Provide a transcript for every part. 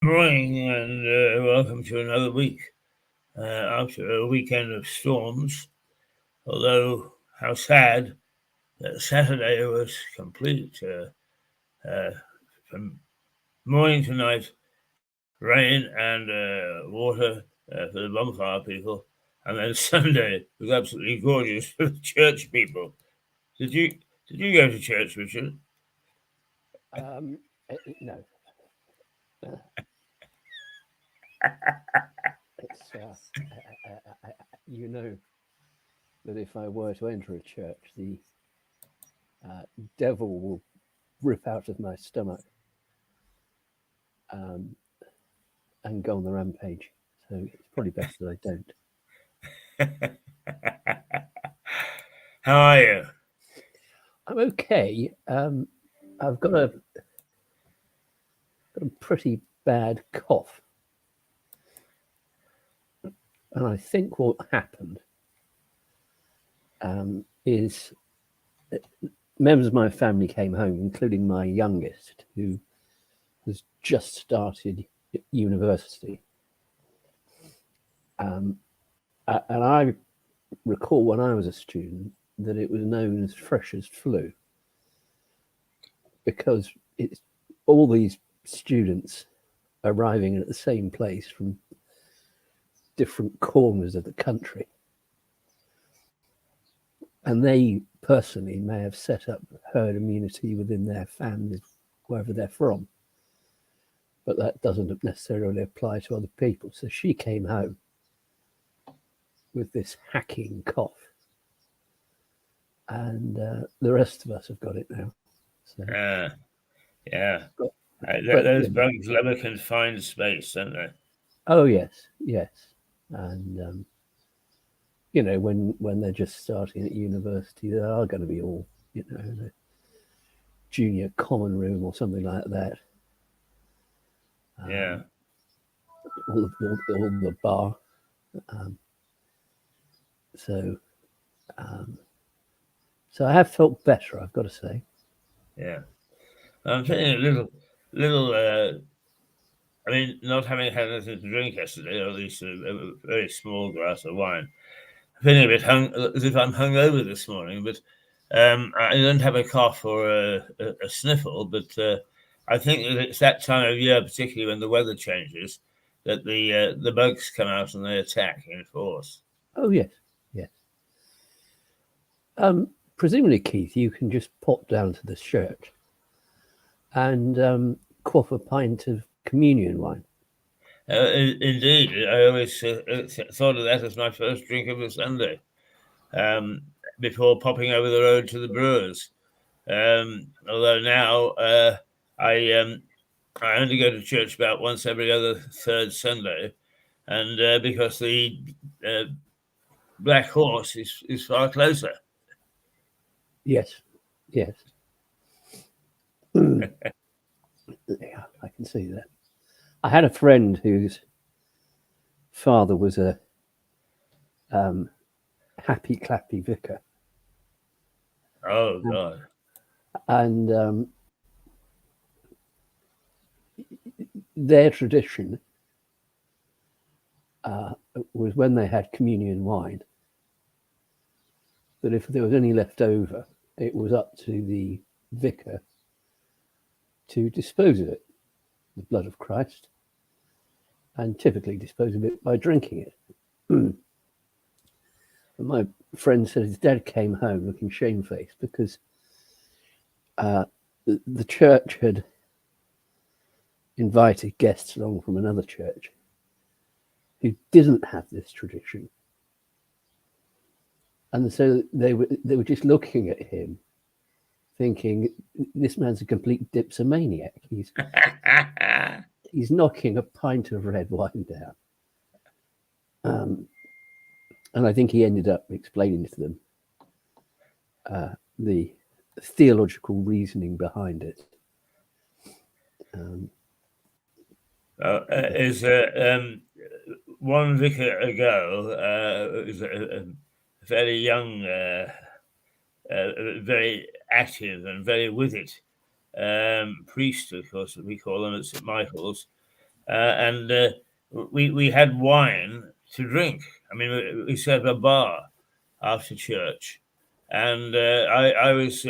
Morning and welcome to another week after a weekend of storms. Although, how sad that Saturday was complete. From morning to night, rain and water for the bonfire people, and then Sunday was absolutely gorgeous for the church people. Did you go to church, Richard? No. It's, you know that if I were to enter a church, the devil will rip out of my stomach and go on the rampage. So it's probably best that I don't. How are you? I'm okay. I've got a pretty bad cough. And I think what happened is members of my family came home, including my youngest, who has just started university. And I recall when I was a student that it was known as freshers' flu, because it's all these students arriving at the same place from different corners of the country. And they personally may have set up herd immunity within their families, wherever they're from. But that doesn't necessarily apply to other people. So she came home with this hacking cough. And the rest of us have got it now. So, yeah. Those bugs love a confined space, don't they? Oh, yes. And, when they're just starting at university, they are going to be all, in a junior common room or something like that. All the bar. So I have felt better, I've got to say. Yeah. I'm feeling a little, I mean, not having had anything to drink yesterday, or at least a very small glass of wine. I'm feeling a bit as if I'm hungover this morning, but I don't have a cough or a sniffle, but I think that it's that time of year, particularly when the weather changes, that the bugs come out and they attack in force. Oh, yes. Presumably, Keith, you can just pop down to the church and quaff a pint of communion wine. Indeed, I always thought of that as my first drink of the Sunday, before popping over the road to the brewers. Although now I only go to church about once every other third Sunday, and because the Black Horse is far closer. Yes. Yeah, I can see that. I had a friend whose father was a happy clappy vicar. Oh God! And their tradition was, when they had communion wine, that if there was any left over, it was up to the vicar to dispose of it, the blood of Christ, and typically dispose of it by drinking it. And my friend said his dad came home looking shamefaced because the church had invited guests along from another church who didn't have this tradition. And so they were just looking at him thinking, this man's a complete dipsomaniac. He's knocking a pint of red wine down. And I think he ended up explaining to them the theological reasoning behind it. Is one vicar ago, is a fairly young very active and very with it priest, of course, we call him at St. Michael's. And we had wine to drink. I mean, we set up a bar after church, and I was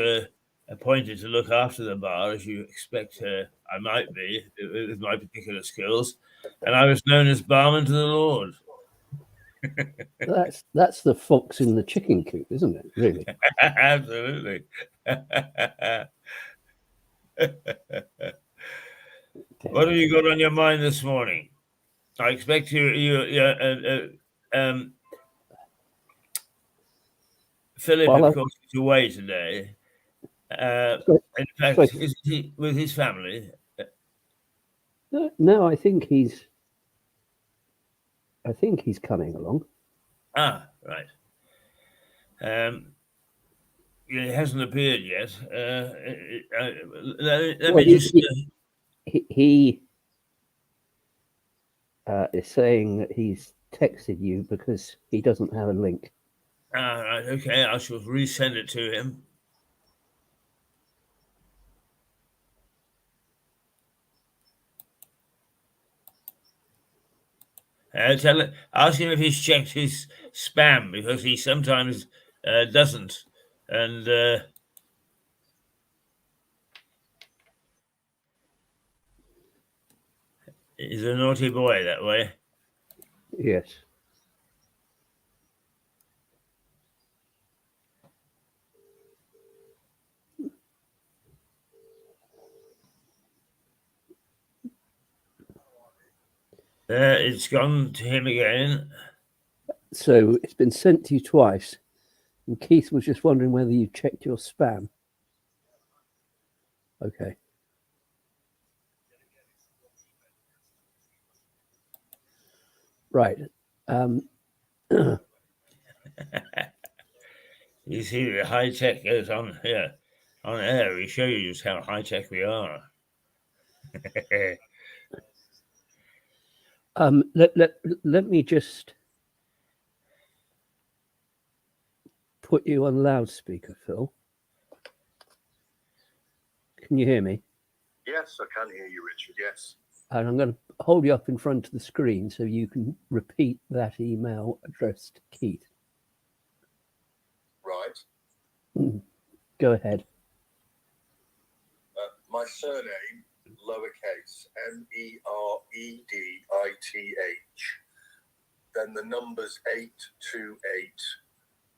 appointed to look after the bar, as you expect I might be with my particular skills, and I was known as barman to the Lord. That's the fox in the chicken coop, isn't it? Really? Absolutely. What have you got on your mind this morning? I expect Philip, Well, of course, is away today. In fact, is he with his family? No, I think he's coming along. Ah, right. He hasn't appeared yet. Let me just. He is saying that he's texted you because he doesn't have a link. Right, okay, I shall resend it to him. Ask him if he's checked his spam, because he sometimes doesn't, and he's a naughty boy that way. Yes. It's gone to him again. So it's been sent to you twice, and Keith was just wondering whether you checked your spam. Okay. Right. You see, the high tech goes on here on air. We show you just how high tech we are. Let me just put you on loudspeaker, Phil. Can you hear me? Yes, I can hear you, Richard. Yes. And I'm going to hold you up in front of the screen so you can repeat that email addressed to Keith. Right. Go ahead. My surname, lowercase, MEREDITH, then the numbers 828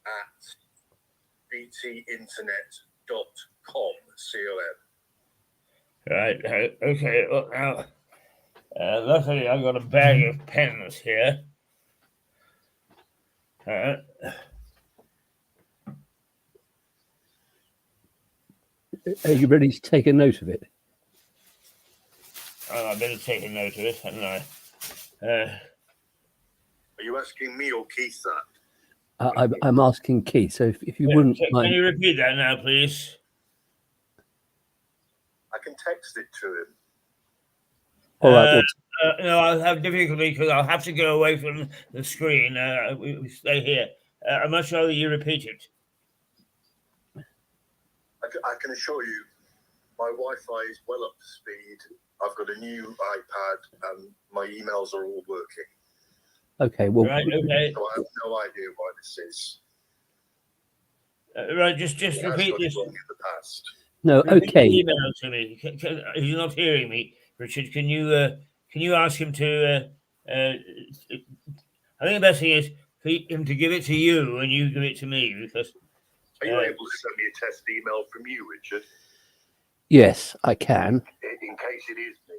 at btinternet.com, COM. Right. Okay. Well, now, luckily, I've got a bag of pens here. Are you ready to take a note of it? I better take a note of it, hadn't I? Are you asking me or Keith that? I'm asking Keith. So if you wouldn't mind. Can you repeat that now, please? I can text it to him. All right. No, I'll have difficulty because I'll have to go away from the screen. We stay here. I'm not sure that you repeat it. I can assure you, my Wi-Fi is well up to speed. I've got a new iPad and my emails are all working. Okay. Well, right. Okay. So I have no idea why this is. Right. Just repeat this. In the past. No. Okay. Email to me. If you're not hearing me, Richard, can you ask him to? I think the best thing is for him to give it to you and you give it to me, because. Are you able to send me a test email from you, Richard? Yes, I can. In case it is me.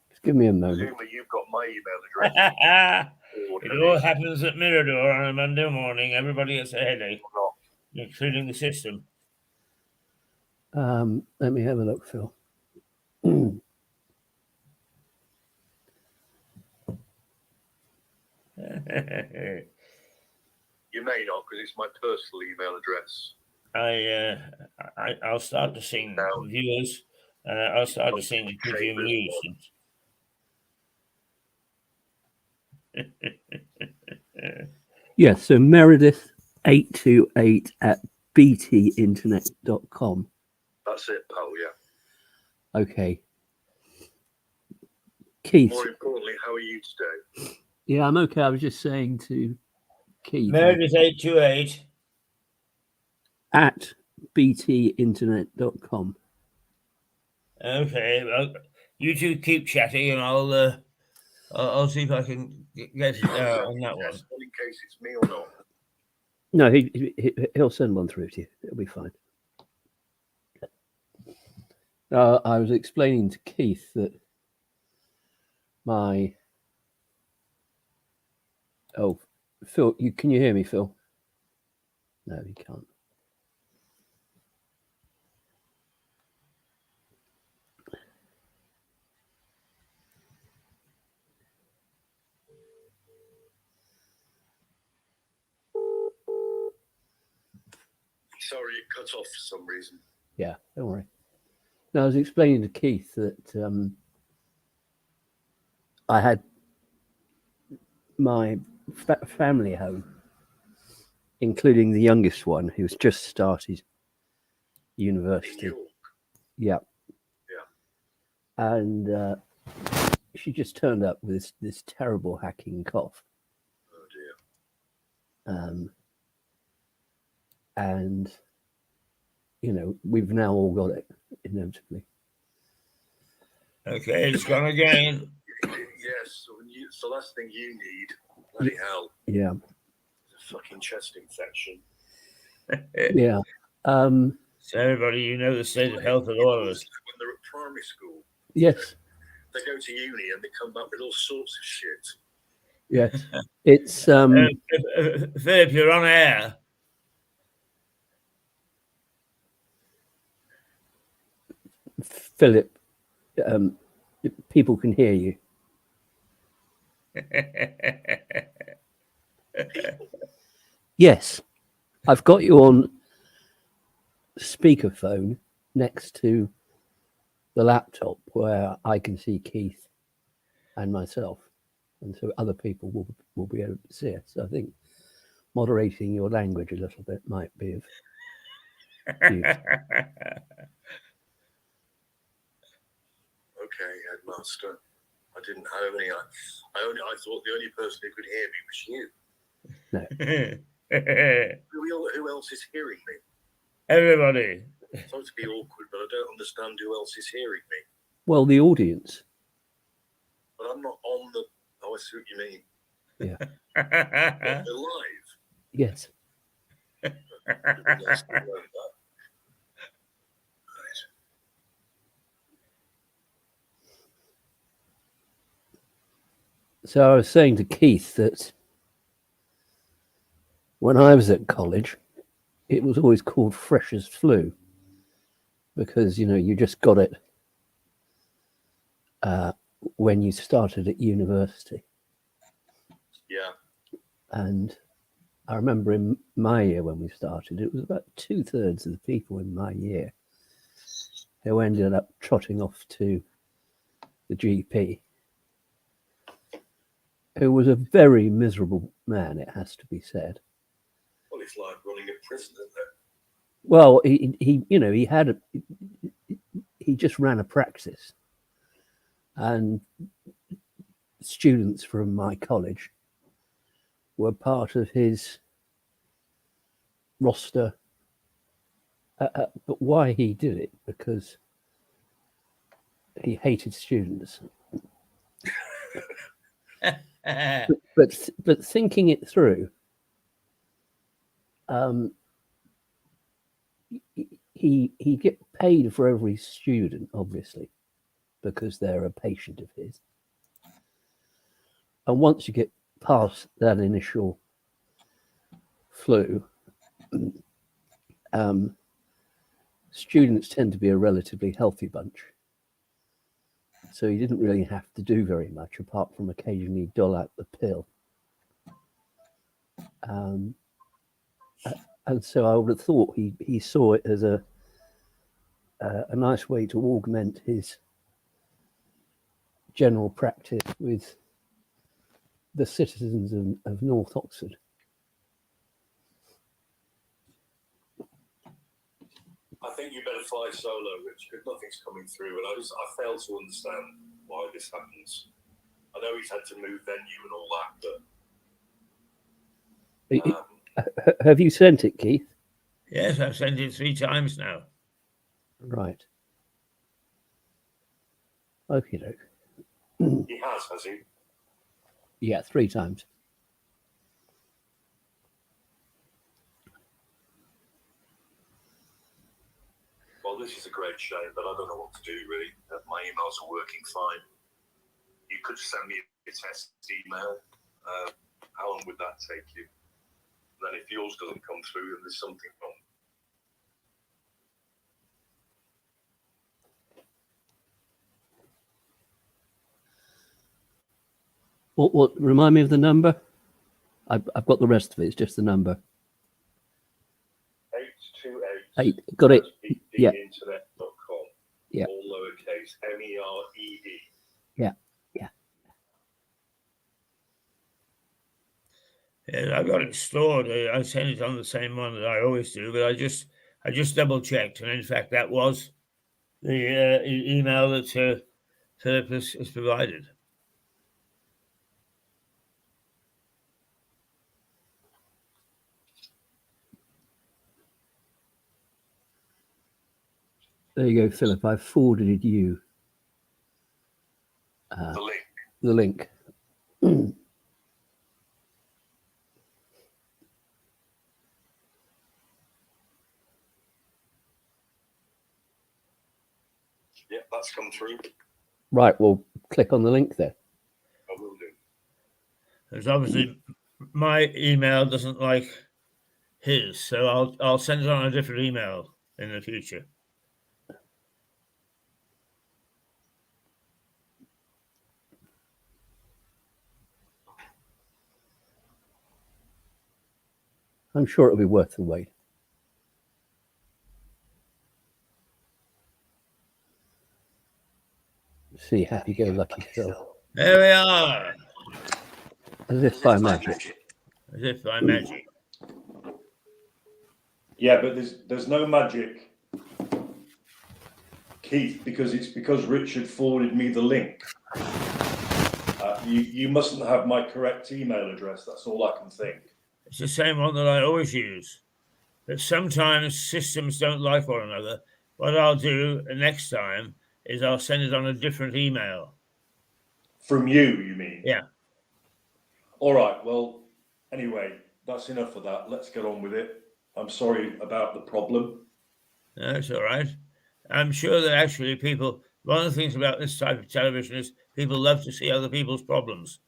Just give me a moment. Presumably you've got my email address. It all happens at Mirador on a Monday morning. Everybody gets a headache, including the system. Let me have a look, Phil. You may not, because it's my personal email address. I'll start to sing viewers. I'll start to sing the Tribune News. Yes, so Meredith828 at btinternet.com. That's it, pal. Yeah. Okay. Keith. More importantly, how are you today? Yeah, I'm okay. I was just saying to Keith Meredith 828. at btinternet.com. Okay, well, you two keep chatting, and I'll see if I can get on that one. Yes, well, in case it's me or not. No, he'll send one through to you. It'll be fine. I was explaining to Keith that Phil, can you hear me, Phil? No, you can't. Sorry, it cut off for some reason. Yeah, don't worry. No, I was explaining to Keith that I had my family home, including the youngest one who's just started In university. York. Yeah. Yeah. And she just turned up with this terrible hacking cough. Oh dear. And, we've now all got it, inevitably. Okay, it's gone again. Yes. So last thing you need, bloody hell, Yeah. is a fucking chest infection. Yeah. So everybody, you know the state of health of all of us. When they're at primary school, Yes. they go to uni and they come back with all sorts of shit. Yes. It's Philip, you're on air. Philip. People can hear you. Yes, I've got you on speakerphone next to the laptop where I can see Keith and myself, and so other people will be able to see us. So I think moderating your language a little bit might be of use. Okay, headmaster. I didn't have any. I thought the only person who could hear me was you. Who else is hearing me? Everybody. Sorry to be awkward, but I don't understand who else is hearing me. Well, the audience. But I'm not on the. Oh, I see what you mean. Yeah. But they're live. Yes. Yes, I know that. Right. So I was saying to Keith that when I was at college, it was always called freshers' flu because, you just got it when you started at university. Yeah. And I remember in my year when we started, it was about 2/3 of the people in my year who ended up trotting off to the GP, who was a very miserable man, it has to be said. Well, it's like running a prison, isn't it? Well, he just ran a practice, and students from my college were part of his roster. But why he did it? Because he hated students. But thinking it through, he get paid for every student, obviously, because they're a patient of his. And once you get past that initial flu, students tend to be a relatively healthy bunch. So he didn't really have to do very much apart from occasionally dole out the pill. And so I would have thought he saw it as a nice way to augment his general practice with the citizens of North Oxford. I think you better fly solo, Rich, because nothing's coming through, and I fail to understand why this happens. I know he's had to move venue and all that, but Have you sent it, Keith? Yes, I've sent it 3 times now. Right. Okie doke. he has he? Yeah, 3 times. Well, this is a great shame, but I don't know what to do, really. My emails are working fine. You could send me a test email. How long would that take you? Then if yours doesn't come through, then there's something wrong. What? Remind me of the number. I've got the rest of it. It's just the number. 828. Got it. Yeah. Internet.com. Yeah. All lowercase. MERED. Yeah. Yeah, I've got it stored. I send it on the same one that I always do, but I just double checked, and in fact, that was the email that Philip has provided. There you go, Philip. I've forwarded you The link. the link. Yeah, that's come through. Right. Well, click on the link there. I will do. Because obviously my email doesn't like his, so I'll send it on a different email in the future. I'm sure it'll be worth the wait. See, happy-go-lucky Phil. There we are. As if by magic. As if by magic. Yeah, but there's no magic, Keith, because Richard forwarded me the link. You mustn't have my correct email address. That's all I can think. It's the same one that I always use. But sometimes systems don't like one another. What I'll do next time is I'll send it on a different email. From you mean? Yeah. All right. Well, anyway, that's enough of that. Let's get on with it. I'm sorry about the problem. No, it's all right. I'm sure that actually people, one of the things about this type of television is people love to see other people's problems.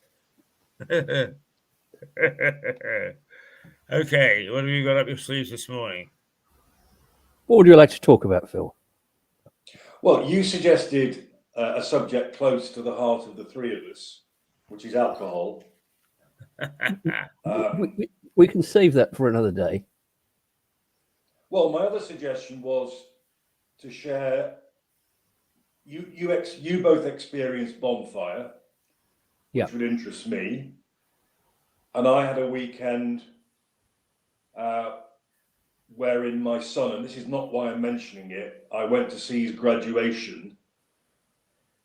Okay, what have you got up your sleeves this morning? What would you like to talk about, Phil? Well, you suggested a subject close to the heart of the three of us, which is alcohol. We can save that for another day. Well, my other suggestion was to share. You both experienced bonfire, Yeah. which would interest me, and I had a weekend wherein my son, and this is not why I'm mentioning it, I went to see his graduation,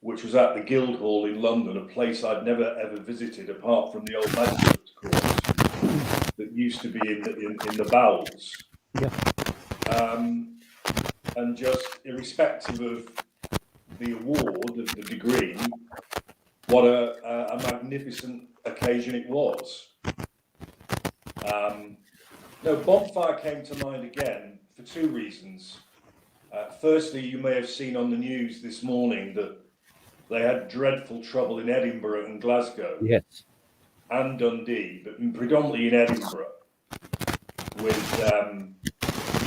which was at the Guildhall in London, a place I'd never ever visited apart from the old magistrates' courts that used to be in the bowels. Yeah. And just irrespective of the award, of the degree, what a magnificent occasion it was. No, bonfire came to mind again for 2 reasons. Firstly, you may have seen on the news this morning that they had dreadful trouble in Edinburgh and Glasgow. Yes. And Dundee, but predominantly in Edinburgh, with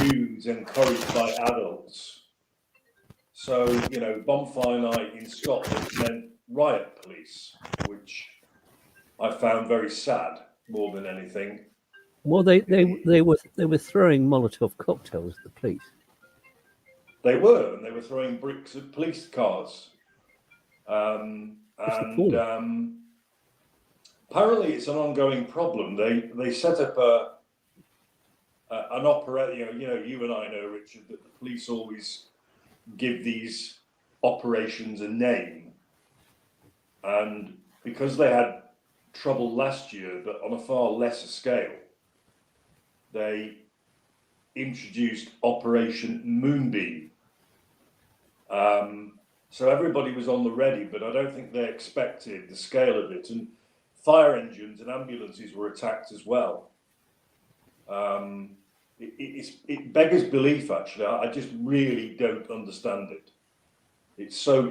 youths encouraged by adults. So, bonfire night in Scotland meant riot police, which I found very sad more than anything. Well, they were throwing Molotov cocktails at the police. They were throwing bricks at police cars. And apparently it's an ongoing problem. They set up an operator. You and I know, Richard, that the police always give these operations a name, and because they had trouble last year, but on a far lesser scale, they introduced Operation Moonbeam. So everybody was on the ready, but I don't think they expected the scale of it. And fire engines and ambulances were attacked as well. It beggars belief, actually. I just really don't understand it. It's so,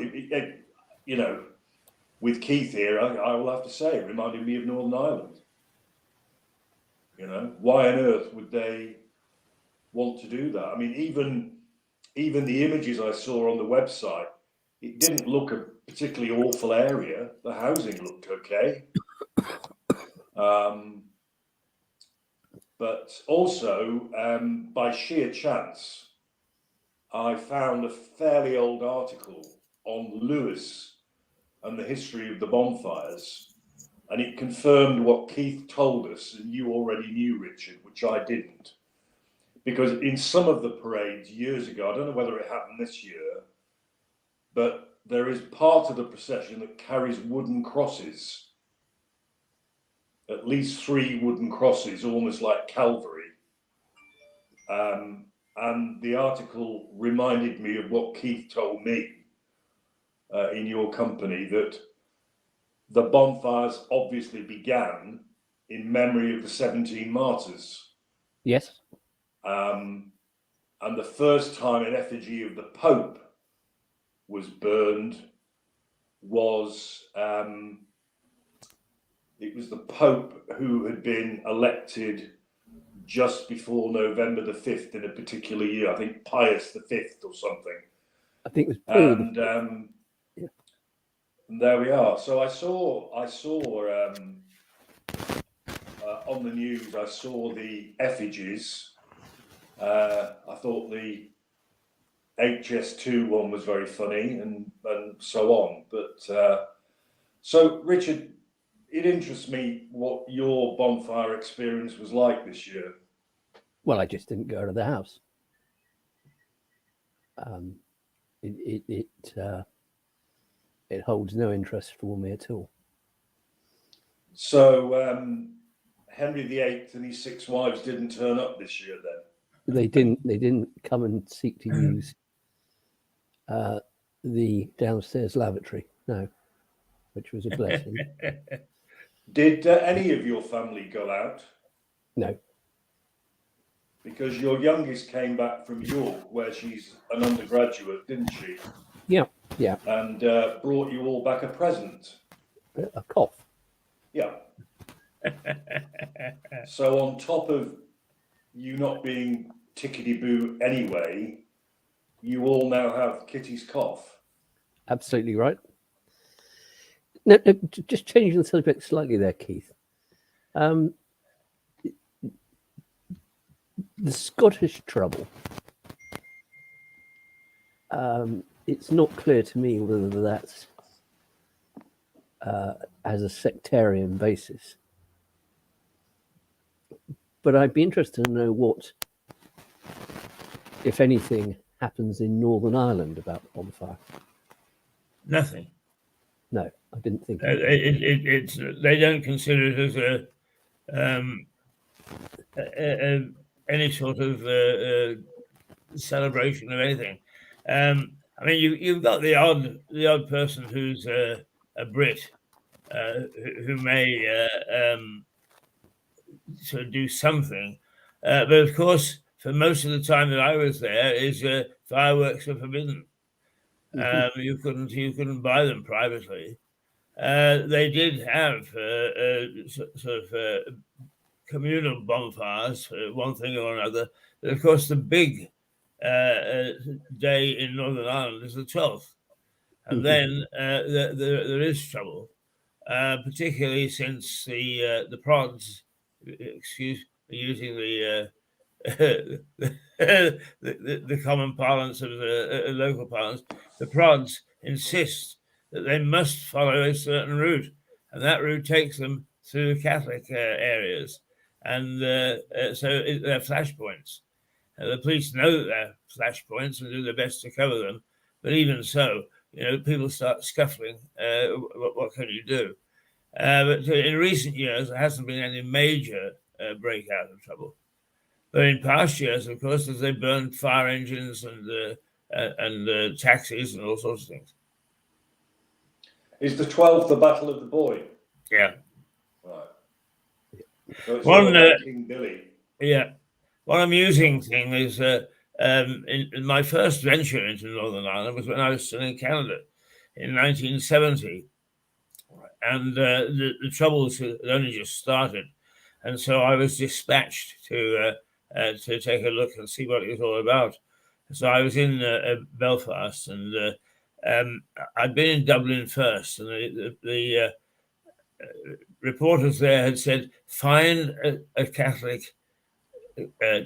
with Keith here, I will have to say, it reminded me of Northern Ireland. Why on earth would they want to do that? I mean, even the images I saw on the website, it didn't look a particularly awful area. The housing looked okay. But also, by sheer chance, I found a fairly old article on Lewis and the history of the bonfires, and it confirmed what Keith told us, and you already knew, Richard, which I didn't. Because in some of the parades years ago, I don't know whether it happened this year, but there is part of the procession that carries wooden crosses, at least 3 wooden crosses, almost like Calvary. And the article reminded me of what Keith told me in your company, that the bonfires obviously began in memory of the 17 martyrs. Yes. And the first time an effigy of the Pope was burned was, it was the Pope who had been elected just before November the 5th in a particular year. I think Pius the 5th or something. I think it was Paul. And there we are. So I saw on the news, I saw the effigies. I thought the HS2 one was very funny, and so on. But so, Richard, it interests me what your bonfire experience was like this year. Well, I just didn't go out of the house. It holds no interest for me at all. So Henry VIII and his 6 wives didn't turn up this year, then? They didn't come and seek to use the downstairs lavatory. No, which was a blessing. Did any of your family go out? No. Because your youngest came back from York, where she's an undergraduate, didn't she? Yeah. And brought you all back a present. A cough. Yeah. So on top of you not being tickety-boo anyway, you all now have Kitty's cough. Absolutely right. No, just changing the subject slightly there, Keith. The Scottish trouble. It's not clear to me whether that's as a sectarian basis. But I'd be interested to know what, if anything, happens in Northern Ireland about the bonfire. Nothing. No, I didn't think. It's they don't consider it as any sort of celebration of anything. I mean, you've got the odd person who's a Brit who may sort of do something, but of course, for most of the time that I was there, fireworks are forbidden. Mm-hmm. You couldn't buy them privately. They did have sort of communal bonfires, one thing or another. But of course, the big day in Northern Ireland is the 12th, and then there is trouble, particularly since the prods, excuse me, using the common parlance of the local parlance, the prods insist that they must follow a certain route, and that route takes them through Catholic areas. and they're flashpoints. The police know that they're flashpoints and do their best to cover them, but even so, people start scuffling. What can you do? But in recent years, there hasn't been any major breakout of trouble. But in past years, of course, as they burned fire engines and taxis and all sorts of things. Is the 12th the Battle of the Boyne? Yeah. Right. So it's One, all about King Billy. Yeah. One amusing thing is in my first venture into Northern Ireland was when I was still in Canada in 1970. And the troubles had only just started. And so I was dispatched to take a look and see what it was all about. So I was in Belfast, and I'd been in Dublin first, and the reporters there had said, find a Catholic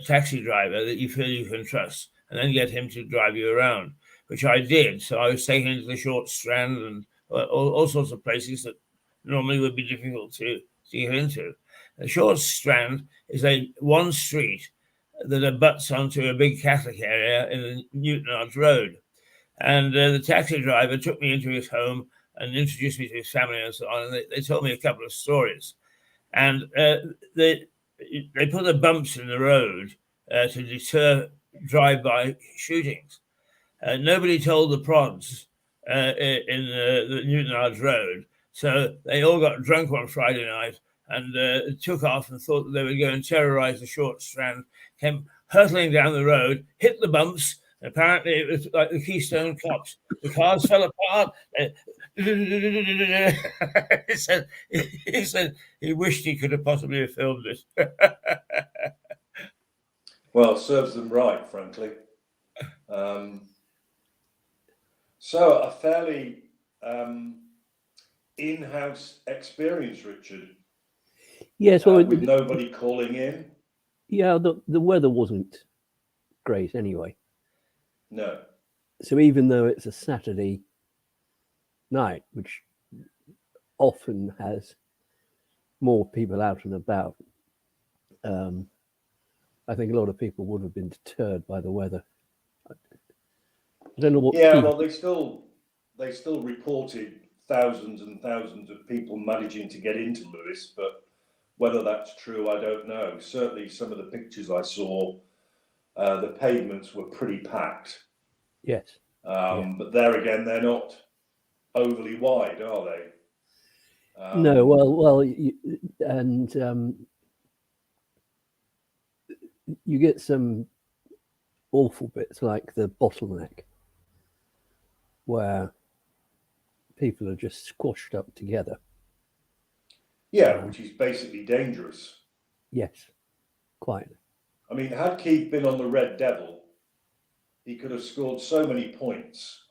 taxi driver that you feel you can trust, and then get him to drive you around, which I did. So I was taken into the Short Strand and all sorts of places that normally would be difficult to get into. The Short Strand is one street that abuts onto a big Catholic area in the Newtonards Road. And the taxi driver took me into his home and introduced me to his family and so on. And they told me a couple of stories. And they put the bumps in the road to deter drive-by shootings. Nobody told the prods in the Newtonards Road. So they all got drunk one Friday night and took off and thought that they would go and terrorize the Short Strand, came hurtling down the road, hit the bumps. Apparently, it was like the Keystone Cops. The cars fell apart. He said he wished he could have possibly filmed it. Well, it serves them right, frankly. So a fairly in-house experience, Richard. Yes, well, with nobody calling in. Yeah, the weather wasn't great anyway. No. So even though it's a Saturday night, which often has more people out and about, I think a lot of people would have been deterred by the weather. I don't know what. Yeah, well, they still reported thousands and thousands of people managing to get into Lewes, but whether that's true, I don't know. Certainly, some of the pictures I saw, the pavements were pretty packed. Yes. But there again, they're not overly wide, are they? No. Well, you get some awful bits like the bottleneck, where people are just squashed up together. Yeah, which is basically dangerous. Yes, quite. I mean, had Keith been on the Red Devil, he could have scored so many points.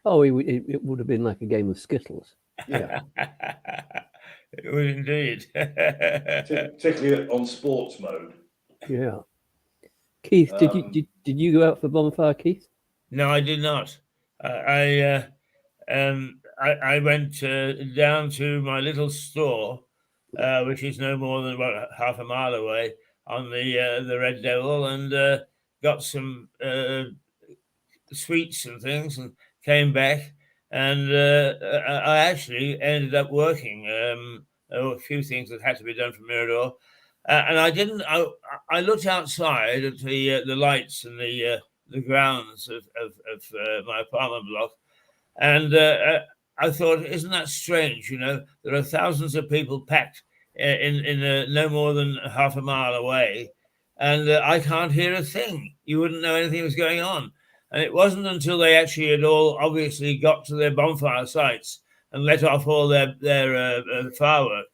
Oh, it would have been like a game of Skittles. Yeah. It would indeed. Particularly on sports mode. Yeah. Keith, did you go out for bonfire, Keith? No, I did not. I went down to my little store, which is no more than about half a mile away, on the Red Devil, and got some sweets and things, and came back. And I actually ended up working. There were a few things that had to be done for Mirador, and I didn't. I looked outside at the lights and the grounds of my apartment block, and I thought, isn't that strange? You know, there are thousands of people packed in no more than half a mile away, and I can't hear a thing. You wouldn't know anything was going on. And it wasn't until they actually had all obviously got to their bonfire sites and let off all their firework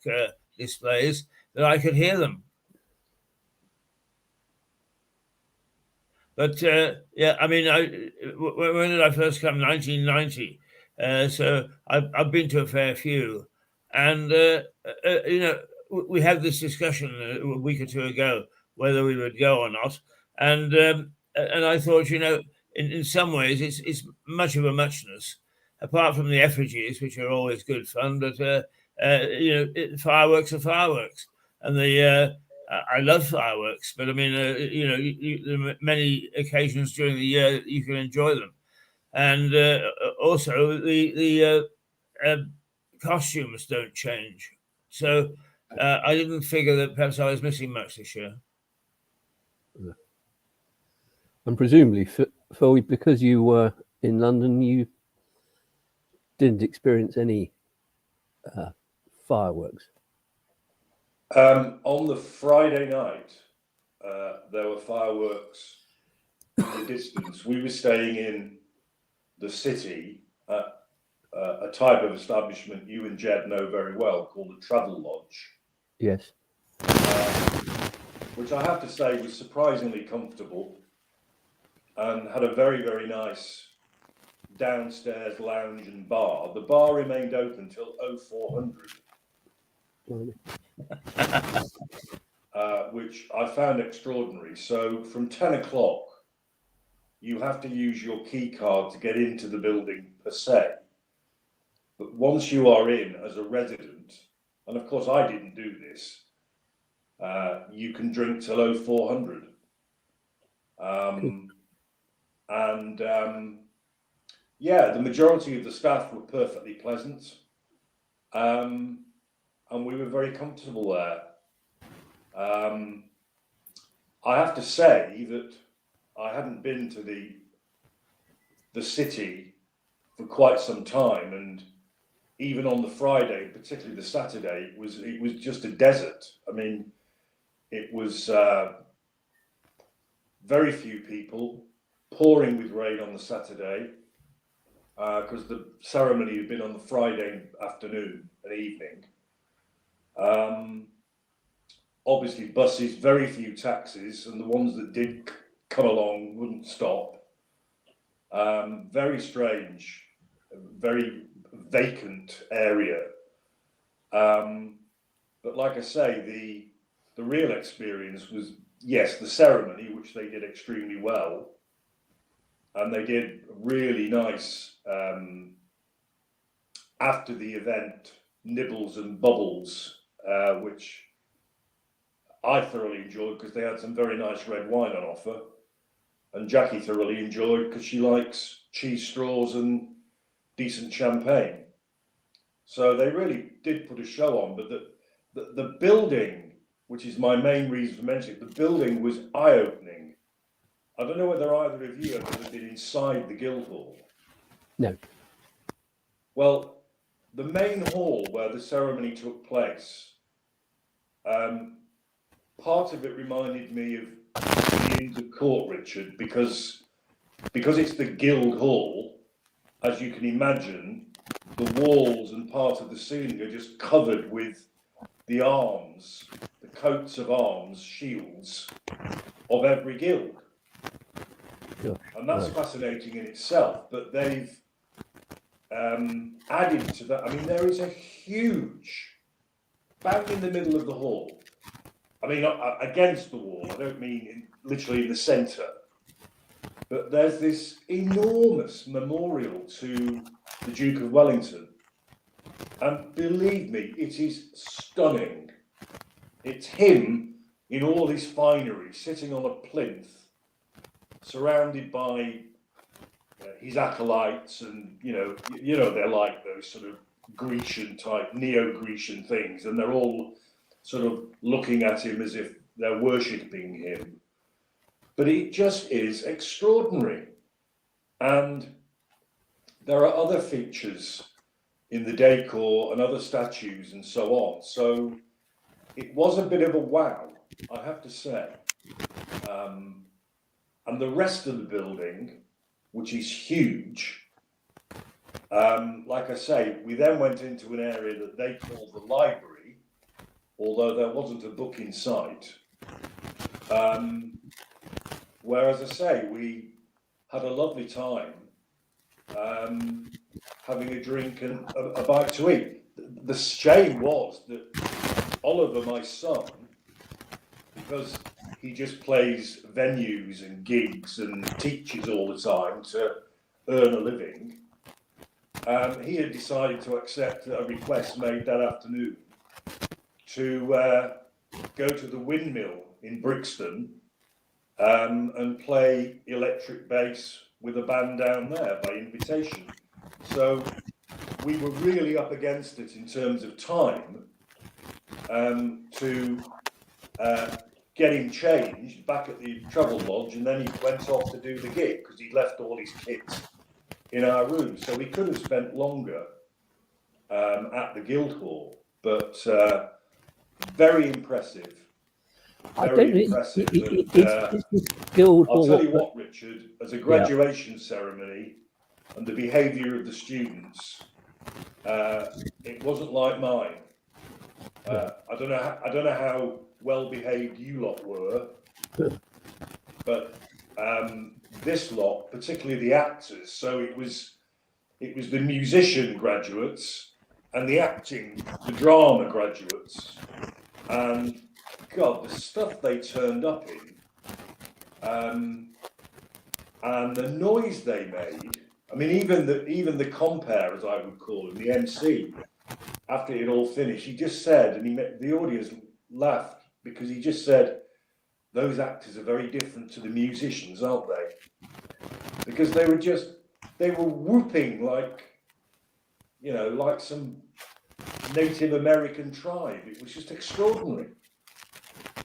displays that I could hear them. But yeah, I mean, when did I first come? 1990. So I've been to a fair few, and you know, we had this discussion a week or two ago whether we would go or not, and I thought, you know, in some ways it's much of a muchness, apart from the effigies, which are always good fun. But you know, fireworks are fireworks, and I love fireworks, but I mean, there are many occasions during the year that you can enjoy them, and also the costumes don't change. So I didn't figure that perhaps I was missing much this year. And presumably, Phil, because you were in London, you didn't experience any fireworks. On the Friday night, there were fireworks in the distance. We were staying in the city at a type of establishment you and Jed know very well called the Travel Lodge. Yes. Which I have to say was surprisingly comfortable and had a very, very nice downstairs lounge and bar. The bar remained open till 0400. Which I found extraordinary. So from 10 o'clock, you have to use your key card to get into the building per se. But once you are in as a resident, and of course I didn't do this, you can drink till 0400. Yeah, the majority of the staff were perfectly pleasant. And we were very comfortable there. I have to say that I hadn't been to the city for quite some time, and even on the Friday, particularly the Saturday, it was just a desert. I mean, it was very few people, pouring with rain on the Saturday, because the ceremony had been on the Friday afternoon and evening. Obviously buses, very few taxis, and the ones that did come along wouldn't stop. Very strange, very vacant area. But like I say, the real experience was, yes, the ceremony, which they did extremely well. And they did really nice, after the event, nibbles and bubbles, which I thoroughly enjoyed because they had some very nice red wine on offer. And Jackie thoroughly enjoyed because she likes cheese straws and decent champagne. So they really did put a show on, but the building, which is my main reason for mentioning it, the building was eye-opening. I don't know whether either of you have ever been inside the Guildhall. No. Well, the main hall where the ceremony took place, part of it reminded me of the Inns of Court, Richard, because it's the Guildhall. As you can imagine, the walls and part of the ceiling are just covered with the arms, the coats of arms, shields of every guild. Gosh, and that's right. fascinating in itself, but they've added to that. I mean, there is a huge, bang in the middle of the hall, I mean, against the wall, I don't mean literally in the centre, but there's this enormous memorial to the Duke of Wellington. And believe me, it is stunning. It's him in all his finery, sitting on a plinth, surrounded by his acolytes, and you know they're like those sort of Grecian type, neo-Grecian things, and they're all sort of looking at him as if they're worshipping him. But it just is extraordinary. And there are other features in the decor and other statues and so on. So it was a bit of a wow, I have to say. And the rest of the building, which is huge, like I say, we then went into an area that they call the library, although there wasn't a book in sight. Where, as I say, we had a lovely time having a drink and a bite to eat. The shame was that Oliver, my son, because he just plays venues and gigs and teaches all the time to earn a living, he had decided to accept a request made that afternoon to go to the windmill in Brixton and play electric bass with a band down there by invitation. So we were really up against it in terms of time to get him changed back at the Travel Lodge, and then he went off to do the gig because he'd left all his kit in our room. So we could have spent longer at the Guildhall, but very impressive. Very impressive. I'll tell you what, Richard, as a graduation ceremony and the behaviour of the students, it wasn't like mine. I don't know how well behaved you lot were, but this lot, particularly the actors, so it was the musician graduates and the acting, the drama graduates, and God, the stuff they turned up in, and the noise they made. I mean, even the compere, as I would call him, the MC, after it all finished, he just said, and the audience laughed because he just said, "Those actors are very different to the musicians, aren't they?" Because they were whooping like, like some Native American tribe. It was just extraordinary.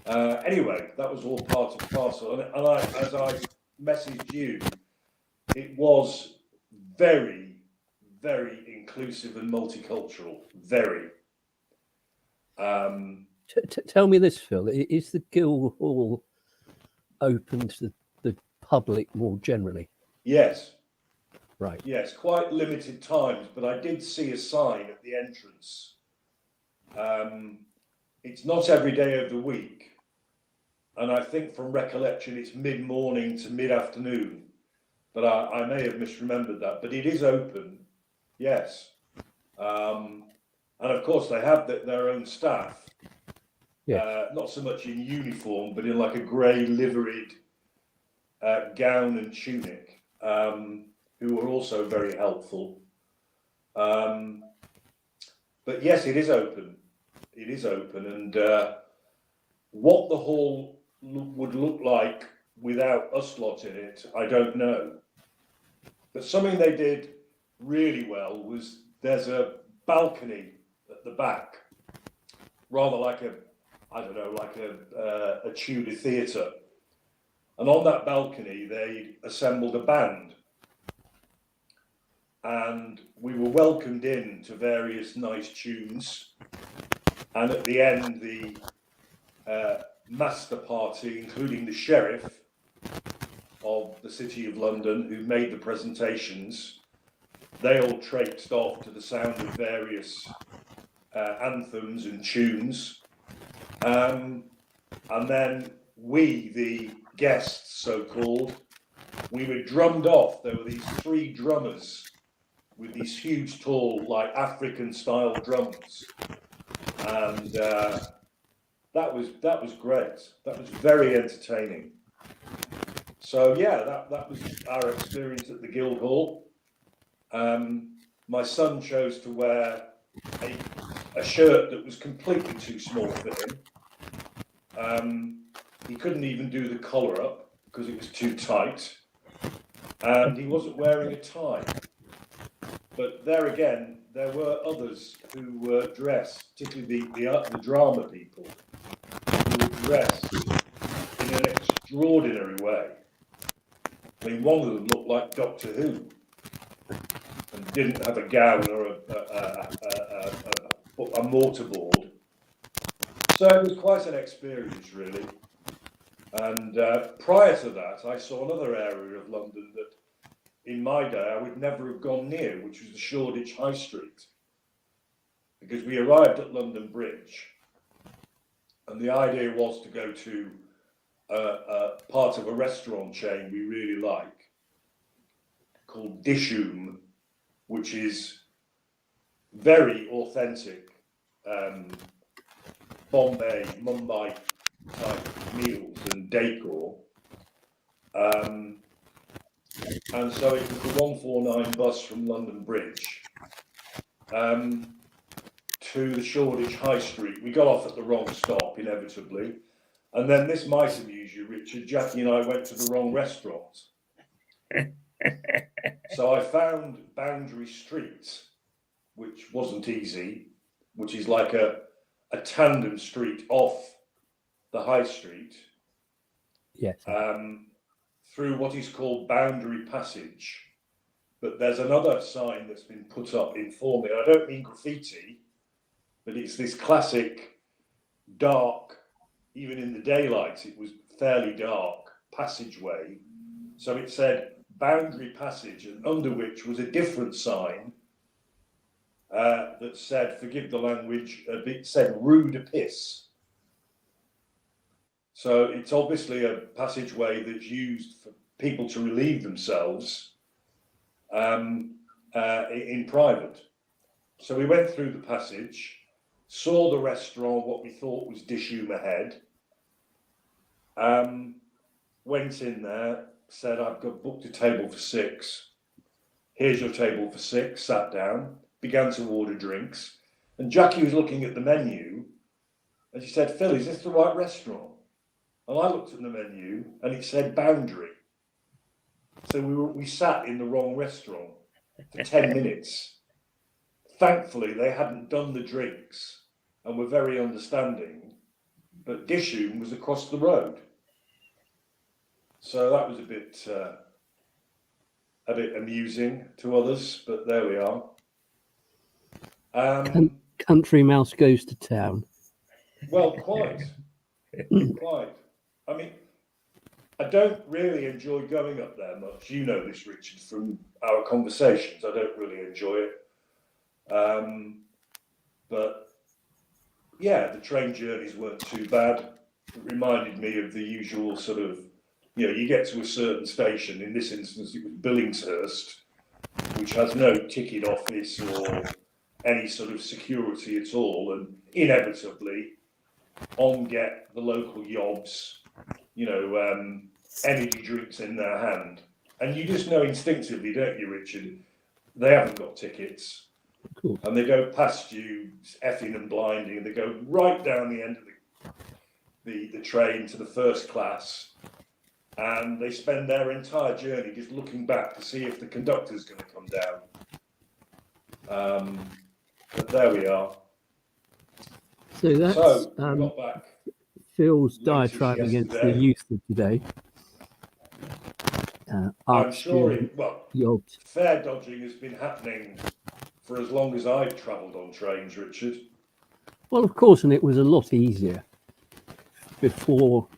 Anyway, that was all part of parcel. And as I messaged you, it was very, very inclusive and multicultural. Very. Tell me this, Phil. Is the Guildhall open to the public more generally? Yes. Right. Yes, quite limited times, but I did see a sign at the entrance. It's not every day of the week, and I think from recollection it's mid-morning to mid-afternoon, but I may have misremembered that, but it is open, yes. And of course they have their own staff, not so much in uniform, but in like a grey liveried gown and tunic, who were also very helpful. But yes, it is open. It is open, and what the hall would look like without us lot in it, I don't know. But something they did really well was there's a balcony at the back, rather like a Tudor theatre. And on that balcony, they assembled a band. And we were welcomed in to various nice tunes. And at the end, the master party, including the sheriff of the City of London, who made the presentations, they all traipsed off to the sound of various anthems and tunes. And then we, the guests, so-called, we were drummed off. There were these 3 drummers with these huge, tall, like African-style drums. And that was great. That was very entertaining. So yeah, that was our experience at the Guildhall. My son chose to wear a shirt that was completely too small for him. He couldn't even do the collar up because it was too tight, and he wasn't wearing a tie. But there again, there were others who were dressed, particularly the drama people, who were dressed in an extraordinary way. I mean, one of them looked like Doctor Who and didn't have a gown or a mortarboard. So it was quite an experience, really. And prior to that, I saw another area of London that in my day I would never have gone near, which was the Shoreditch High Street. Because we arrived at London Bridge, and the idea was to go to part of a restaurant chain we really like, called Dishoom, which is very authentic Mumbai type meals and decor. And so it was the 149 bus from London Bridge to to the Shoreditch High Street. We got off at the wrong stop, inevitably. And then this might amuse you, Richard. Jackie and I went to the wrong restaurant. So I found Boundary Street, which wasn't easy, which is like a tandem street off the High Street. Yes. Through what is called Boundary Passage. But there's another sign that's been put up informing. I don't mean graffiti, but it's this classic dark, even in the daylight, it was fairly dark passageway. So it said Boundary Passage, and under which was a different sign that said, forgive the language, it said Rue de Pisse. So it's obviously a passageway that's used for people to relieve themselves in private. So we went through the passage, saw the restaurant, what we thought was Dishoom ahead, went in there, said, I've got booked a table for 6. Here's your table for 6, sat down, began to order drinks. And Jackie was looking at the menu and she said, Phil, is this the right restaurant? And I looked at the menu and it said Boundary. So we sat in the wrong restaurant for 10 minutes. Thankfully, they hadn't done the drinks and were very understanding, but Dishoom was across the road. So that was a bit amusing to others, but there we are. Country mouse goes to town. Well, quite. I mean, I don't really enjoy going up there much. You know this, Richard, from our conversations. I don't really enjoy it. But yeah, the train journeys weren't too bad. It reminded me of the usual sort of, you get to a certain station. In this instance, it was Billingshurst, which has no ticket office or any sort of security at all. And inevitably, on get the local yobs, energy drinks in their hand. And you just know instinctively, don't you, Richard? They haven't got tickets. Cool. And they go past you, effing and blinding, and they go right down the end of the train to the first class. And they spend their entire journey just looking back to see if the conductor's going to come down. But there we are. So that's we got back. Phil's latest diatribe against the yesterday. youth of today. I'm sure Yobs. fare dodging has been happening for as long as I've travelled on trains, Richard. Well, of course, and it was a lot easier before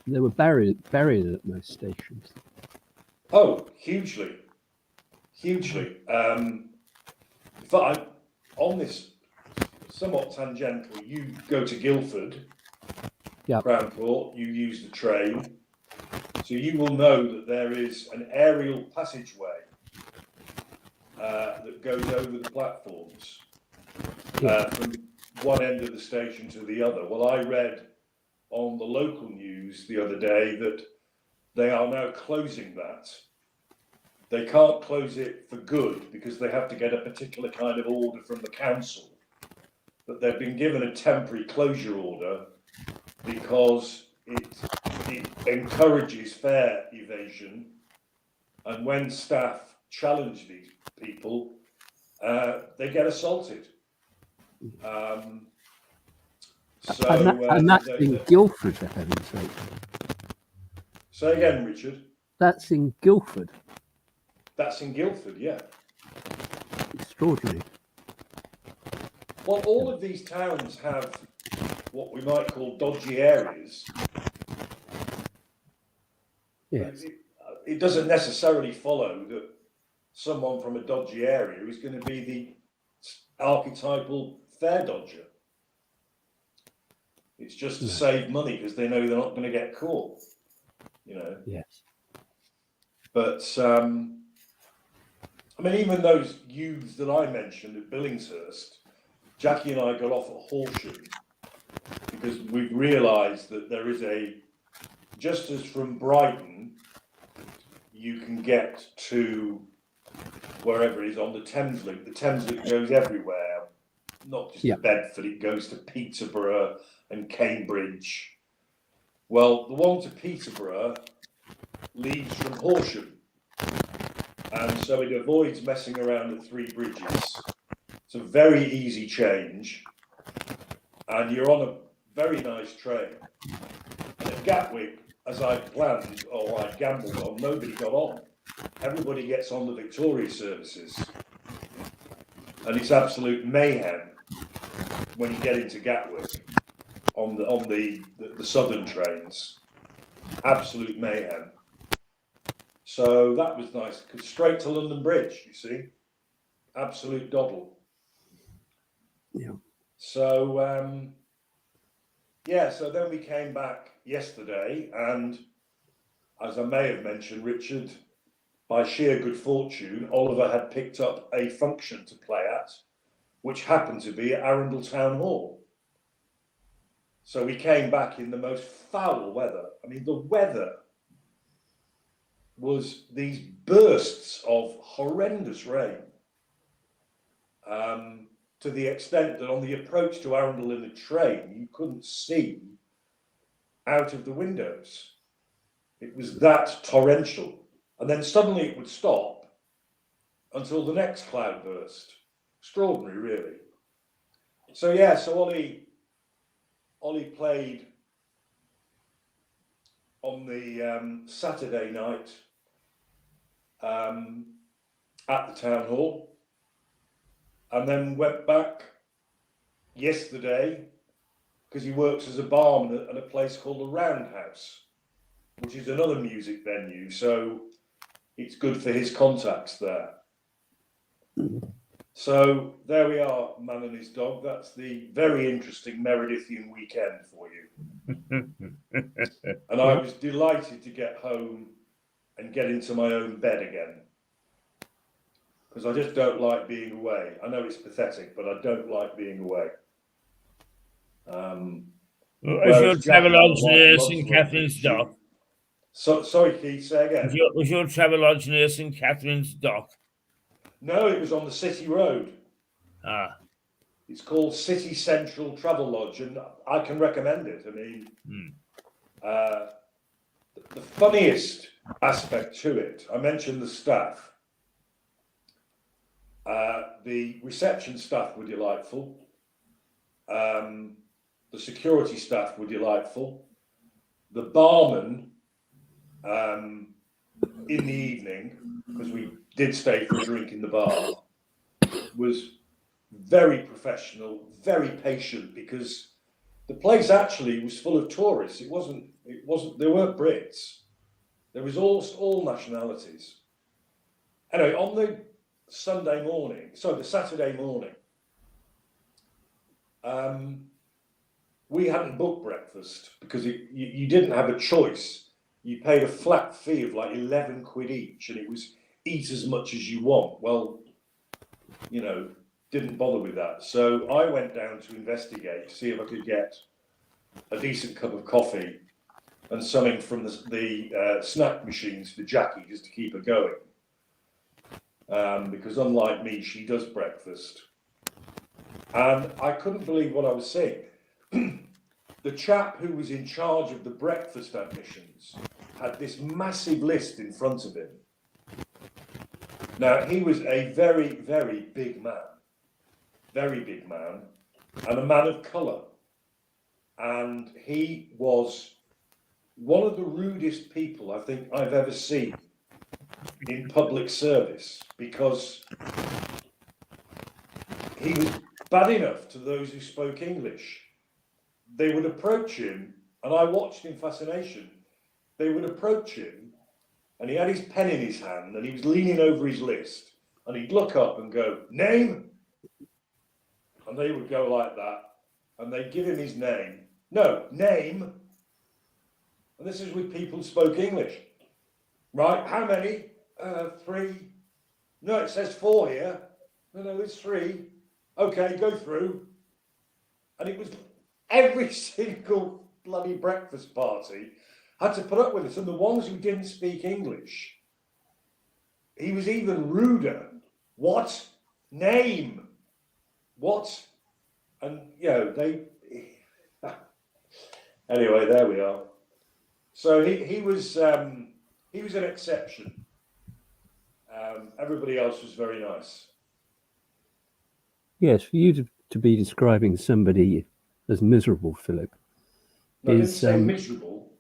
there were barriers at most stations. Oh, hugely. In fact, on this somewhat tangential, you go to Guildford, Crown Court, you use the train, so you will know that there is an aerial passageway that goes over the platforms from one end of the station to the other. Well, I read on the local news the other day that they are now closing that. They can't close it for good because they have to get a particular kind of order from the council. But they've been given a temporary closure order because it encourages fare evasion. And when staff challenge these people, they get assaulted. And that's in Guildford, for heaven's sake. Say again, Richard. That's in Guildford. That's in Guildford, yeah. Extraordinary. Well, all of these towns have what we might call dodgy areas. Yes. It doesn't necessarily follow that someone from a dodgy area is going to be the archetypal fare dodger. It's just to save money because they know they're not going to get caught, Yes. But, even those youths that I mentioned at Billingshurst, Jackie and I got off at Horsham because we've realised that there is just as from Brighton, you can get to wherever it is on the Thameslink. The Thameslink goes everywhere. not just Yeah. Bedford, it goes to Peterborough and Cambridge. Well, the one to Peterborough leads from Horsham, and so it avoids messing around at Three Bridges. It's a very easy change, and you're on a very nice train. And at Gatwick, as I planned or I gambled on, nobody got on. Everybody gets on the Victoria services, and it's absolute mayhem when you get into Gatwick on the southern trains. Absolute mayhem. So that was nice, because straight to London Bridge, you see, absolute doddle. Yeah. So yeah, so then we came back yesterday, and as I may have mentioned, Richard, by sheer good fortune, Oliver had picked up a function to play at, which happened to be at Arundel Town Hall. So we came back in the most foul weather. I mean, the weather was these bursts of horrendous rain, to the extent that on the approach to Arundel in the train, you couldn't see out of the windows. It was that torrential. And then suddenly it would stop until the next cloud burst. Extraordinary, really. So yeah, so Ollie played on the Saturday night at the town hall, and then went back yesterday because he works as a barman at a place called the Roundhouse, which is another music venue. So it's good for his contacts there. So there we are, Man and His Dog. That's the very interesting Meredithian weekend for you. And I was delighted to get home and get into my own bed again, because I just don't like being away. I know it's pathetic, but I don't like being away. Was your Travelodge near St Catherine's Dock? So, sorry, Keith, say again. Was your Travelodge near St Catherine's Dock? No, it was on the City Road. Ah. It's called City Central Travel Lodge, and I can recommend it. I mean, the funniest aspect to it, I mentioned the staff. The reception staff were delightful. The security staff were delightful. The barman, in the evening, because we did stay for a drink in the bar, was very professional, very patient, because the place actually was full of tourists. It wasn't, there weren't Brits. There was all nationalities. Anyway, on the Saturday morning, we hadn't booked breakfast because you didn't have a choice. You paid a flat fee of like 11 quid each, and it was eat as much as you want. Well, you know, didn't bother with that. So I went down to investigate, to see if I could get a decent cup of coffee and something from the snack machines for Jackie, just to keep her going. Because unlike me, she does breakfast. And I couldn't believe what I was seeing. The chap who was in charge of the breakfast admissions had this massive list in front of him. Now, he was a very, very big man, and a man of colour. And he was one of the rudest people I think I've ever seen in public service, because he was bad enough to those who spoke English. They would approach him, and I watched in fascination. They would approach him, and he had his pen in his hand, and he was leaning over his list, and he'd look up and go, "Name?" And they would go like that, and they'd give him his name. No, name. And this is with people who spoke English. Right, how many? 3. No, it says 4 here. No, it's 3. Okay, go through. And it was every single bloody breakfast party had to put up with this. And the ones who didn't speak English, he was even ruder. What? Name. What? and you know they. Anyway, there we are. So he was an exception. Everybody else was very nice. Yes, for you to be describing somebody as miserable, Philip, No, I didn't is say miserable.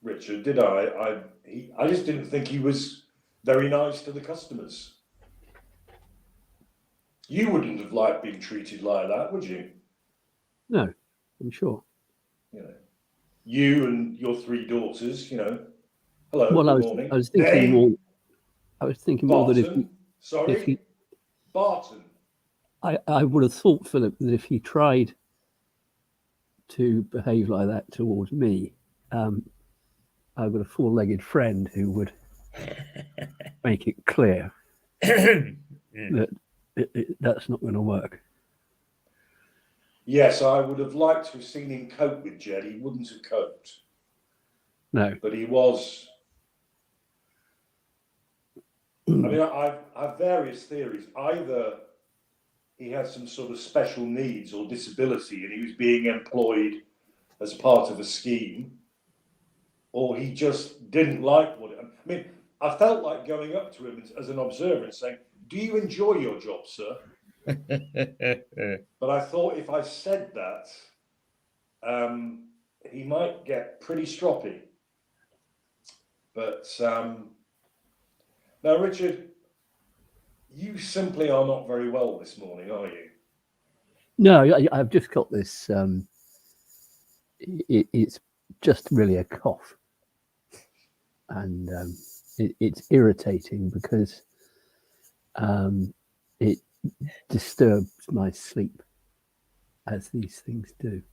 Richard, did I? I just didn't think he was very nice to the customers. You wouldn't have liked being treated like that, would you? no, I'm sure. You know, you and your 3 daughters. You know, hello, Well, good morning. I was thinking more. I was thinking more that Barton. Sorry, Barton. I would have thought, Philip, that if he tried to behave like that towards me, I've got a 4-legged friend who would make it clear that that's not going to work. Yes, I would have liked to have seen him cope with Jed. He wouldn't have coped. No. But he was. I mean, I have various theories. Either he had some sort of special needs or disability and he was being employed as part of a scheme, or he just didn't like what it. I mean, I felt like going up to him as an observer and saying, "Do you enjoy your job, sir?" But I thought if I said that, he might get pretty stroppy. But now, Richard, you simply are not very well this morning, are you? No, I've just got this. It's just really a cough, and it's irritating because it disturbs my sleep, as these things do.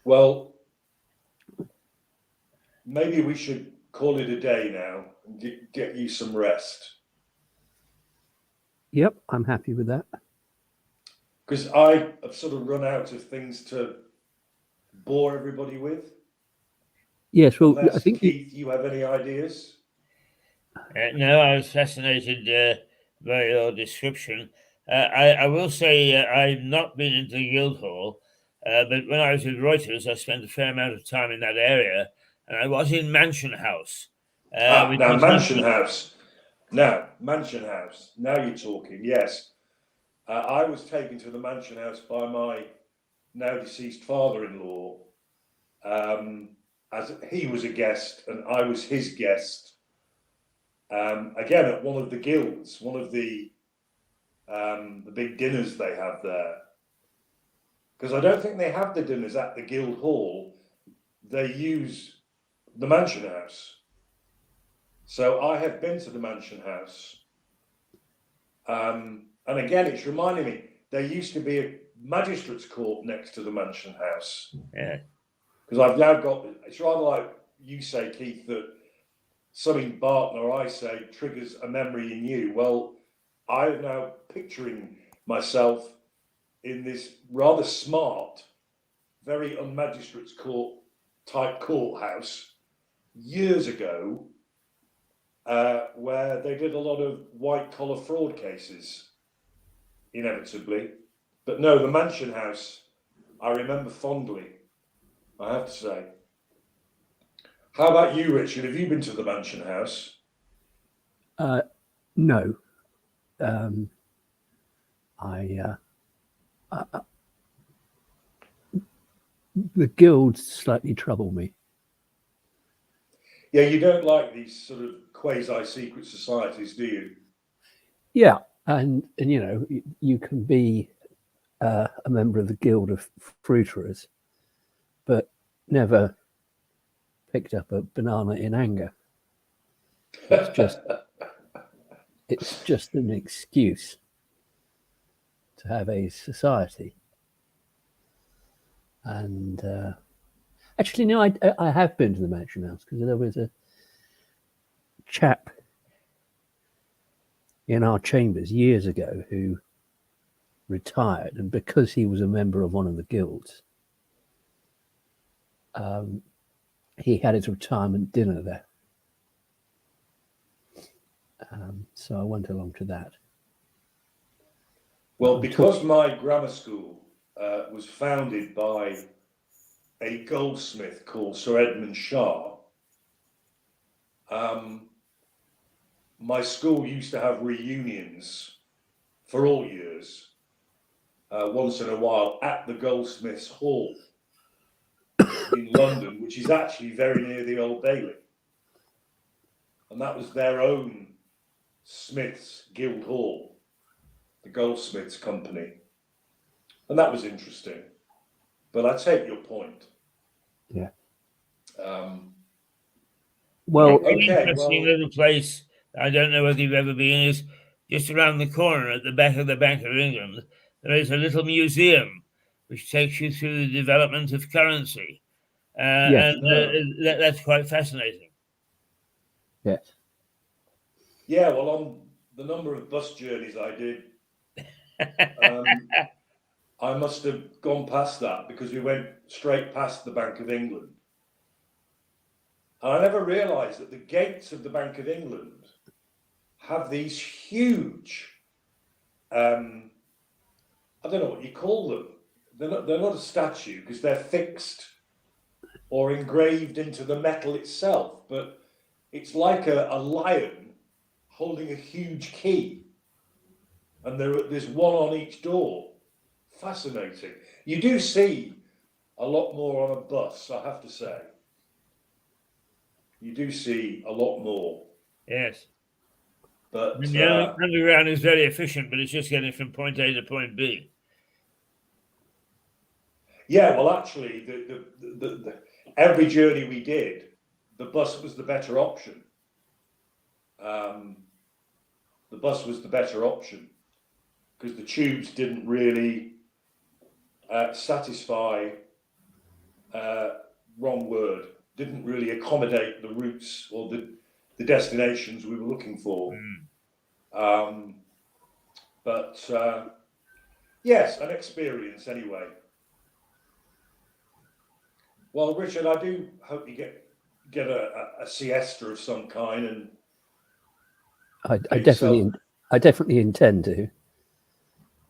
Well, maybe we should call it a day now and get you some rest. Yep, I'm happy with that. Because I have sort of run out of things to bore everybody with. Yes, well, Unless, I think Keith, you have any ideas? No, I was fascinated by your description. I will say I've not been into Guildhall, but when I was with Reuters, I spent a fair amount of time in that area, and I was in Mansion House. Now, Mansion House. Now, Mansion House. Now you're talking, yes. I was taken to the Mansion House by my now deceased father-in-law, as he was a guest and I was his guest. Again, at one of the guilds, one of the big dinners they have there. Because I don't think they have the dinners at the guild hall. They use the Mansion House. So I have been to the Mansion House. And again, it's reminding me, there used to be a magistrate's court next to the Mansion House. Yeah. Because I've now got, it's rather like you say, Keith, that something Barton or I say triggers a memory in you. Well, I'm now picturing myself in this rather smart, very unmagistrate's court type courthouse years ago, where they did a lot of white collar fraud cases, inevitably. But no, the Mansion House, I remember fondly, I have to say. How about you, Richard? Have you been to the Mansion House? no. The guilds slightly trouble me. Yeah, you don't like these sort of quasi-secret societies, do you? Yeah, and you know, you can be a member of the Guild of Fruiterers, but never picked up a banana in anger. It's just an excuse to have a society. And actually, no, I have been to the Mansion House because there was a chap in our chambers years ago who retired, and because he was a member of one of the guilds, he had his retirement dinner there. So I went along to that. Well, because my grammar school was founded by a goldsmith called Sir Edmund Shah, my school used to have reunions for all years, once in a while at the Goldsmiths Hall in London, which is actually very near the Old Bailey. And that was their own Smiths Guild Hall, the Goldsmiths Company. And that was interesting. But I take your point. Yeah. Well, Well, an Okay, interesting well- little place. I don't know whether you've ever been. Is just around the corner at the back of the Bank of England. There is a little museum which takes you through the development of currency, Yes. and that's quite fascinating. yes. Yeah, well, on the number of bus journeys I did, I must have gone past that because we went straight past the Bank of England. And I never realised that the gates of the Bank of England have these huge, I don't know what you call them. They're not a statue because they're fixed or engraved into the metal itself, but it's like a lion holding a huge key. And there's one on each door. Fascinating. You do see a lot more on a bus, I have to say. You do see a lot more. Yes. But The underground is very efficient, but it's just getting from point A to point B. yeah, well, actually, the every journey we did, the bus was the better option. The bus was the better option because the tubes didn't really satisfy. Wrong word. Didn't really accommodate the routes or the destinations we were looking for. But yes, an experience anyway. Well, Richard, I do hope you get a siesta of some kind, and I definitely intend to.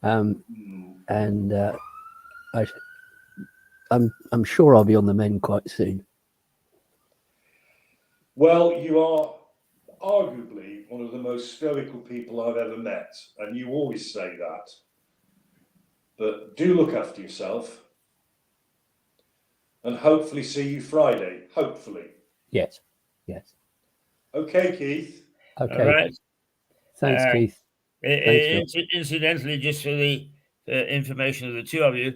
And I'm sure I'll be on the mend quite soon. well, you are arguably one of the most stoical people I've ever met, and you always say that. But do look after yourself, and hopefully see you Friday. Hopefully. Yes. Yes. Okay, Keith. Okay. All right. Thanks, Keith. Thanks, Incidentally, just for the information of the two of you,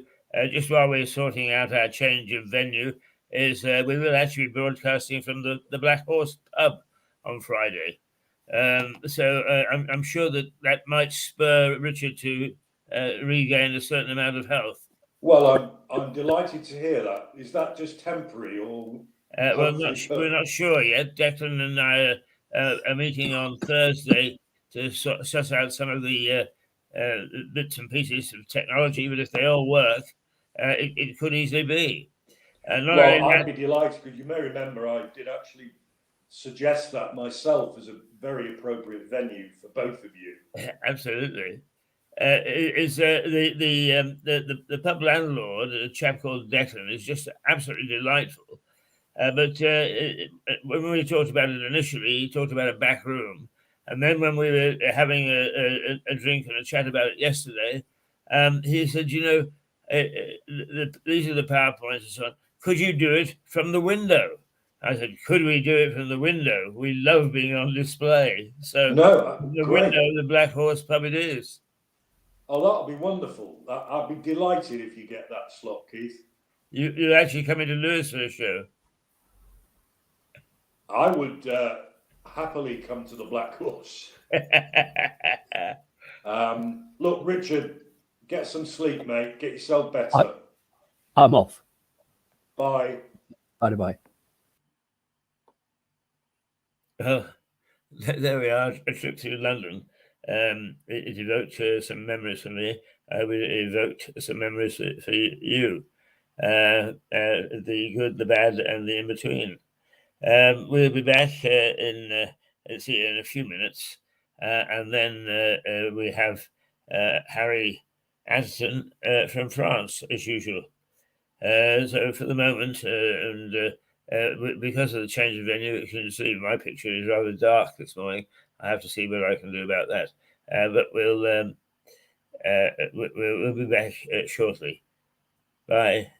just while we're sorting out our change of venue, is we will actually be broadcasting from the Black Horse pub on Friday. So I'm sure that might spur Richard to regain a certain amount of health. Well, I'm delighted to hear that. Is that just temporary or? Well, we're not sure yet. Declan and I are meeting on Thursday to suss out some of the bits and pieces of technology, but if they all work, it could easily be. Well, I'd be delighted because you may remember I did actually suggest that myself as a very appropriate venue for both of you. Absolutely. Is the pub landlord, a chap called Declan, is just absolutely delightful. But when we talked about it initially, he talked about a back room. And then when we were having a drink and a chat about it yesterday, he said, these are the PowerPoints and so on. Could you do it from the window? I said, could we do it from the window? We love being on display. So the great. window, the Black Horse pub it is. Oh, that'll be wonderful. I'd be delighted if you get that slot, Keith. You're actually coming to Lewes for a show? I would happily come to the Black Horse. Look, Richard, get some sleep, mate. Get yourself better. I'm off. Bye. Bye. Well, there we are. A trip to London. It evoked some memories for me. I would evoke some memories for you. The good, the bad, and the in between. We'll be back in a few minutes, and then we have Harry Anderson from France, as usual. So for the moment, because of the change of venue, you can see my picture is rather dark this morning. I have to see what I can do about that. But we'll be back shortly. Bye.